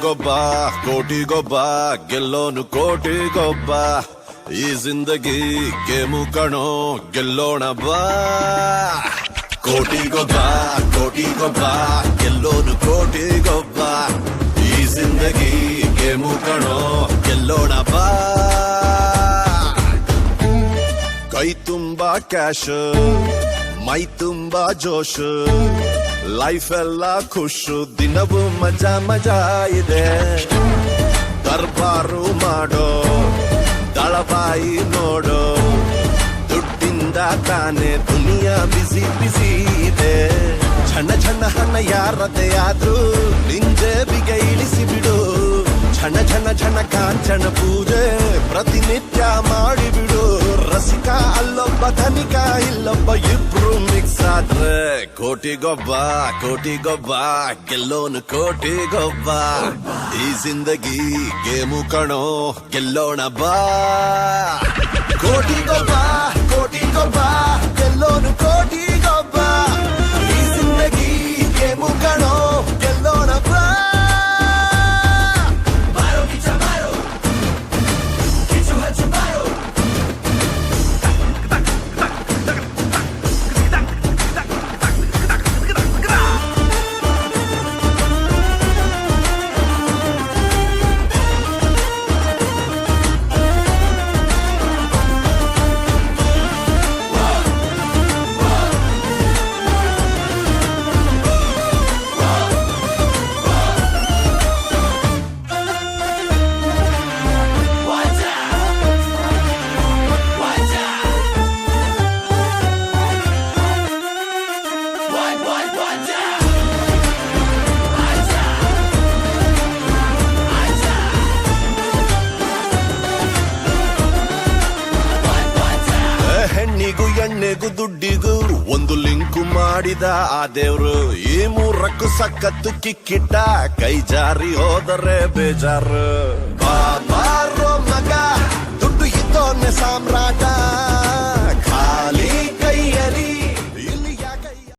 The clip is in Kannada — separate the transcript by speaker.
Speaker 1: ಕೋಟಿಗೊಬ್ಬ ಗೆಲ್ಲೋನು ಕೋಟಿಗೊಬ್ಬ ಈ ಜಿಂದಗಿ ಗೇಮು ಕಣೋ ಗೆಲ್ಲೋಣ ಬಾ ಕೋಟಿಗೊಬ್ಬ ಗೆಲ್ಲೋನು ಕೋಟಿಗೊಬ್ಬ ಈ ಜಿಂದಗಿ ಗೇಮು ಕಣೋ ಗೆಲ್ಲೋಣ ಬಾ ಕೈ ತುಂಬಾ ಕ್ಯಾಶ್ ಮೈ ತುಂಬಾ ಜೋಶ್ ಲೈಫ್ ಎಲ್ಲ ಖುಷು ದಿನವೂ ಮಜಾ ಇದೆ ದರ್ಬಾರು ಮಾಡೋ ದಳಬಾಯಿ ನೋಡೋ ದುಡ್ಡಿಂದ ತಾನೇ ದುನಿಯಾ ಬಿಸಿ ಇದೆ ಝಣ ಹಣ ಯಾರದೇ ಆದ್ರೂ ನಿಂಜೇಬಿಗೆ ಇಳಿಸಿ ಬಿಡು ಝಣ ಕಾಂಚನ ಪೂಜೆ ಪ್ರತಿನಿತ್ಯ ಮಾಡಿಬಿಡು ರಸಿಕ ಅಲ್ಲೊಬ್ಬ ಧನಿಕ ಇಲ್ಲೊಬ್ಬ ಇಬ್ರು ಮಿಕ್ಸ್ ಆದ್ರೆ ಕೋಟಿಗೊಬ್ಬ ಗೆಲ್ಲೋನು ಕೋಟಿಗೊಬ್ಬ ಈ ಜಿಂದಗಿ ಗೇಮು ಕಣೋ ಗೆಲ್ಲೋಣ ಬಾ ಕೋಟಿಗೊಬ್ಬ ಗೆಲ್ಲೋನು ಕೋಟಿಗೊಬ್ಬ ಈ ಜಿಂದಗಿ ಗೇಮು ಕಣೋ ಗೆಲ್ಲೋಣ ಬಾ ಹೆಣ್ಣಿಗೂ ಎಣ್ಣೆಗೂ ದುಡ್ಡಿಗೂ ಒಂದು ಲಿಂಕು ಮಾಡಿದ ಆ ದೇವ್ರು ಈ ಮೂರಕ್ಕೂ ಸಖತ್ತು ಕಿಕ್ಕಿಟ್ಟ ಕೈ ಜಾರಿ ಹೋದರೆ ಬೇಜಾರು ಬಾಬಾರೋ ಮಗ ದುಡ್ಡು ಇದ್ದೋನ್ನೆ ಸಾಮ್ರಾಜ್ಯ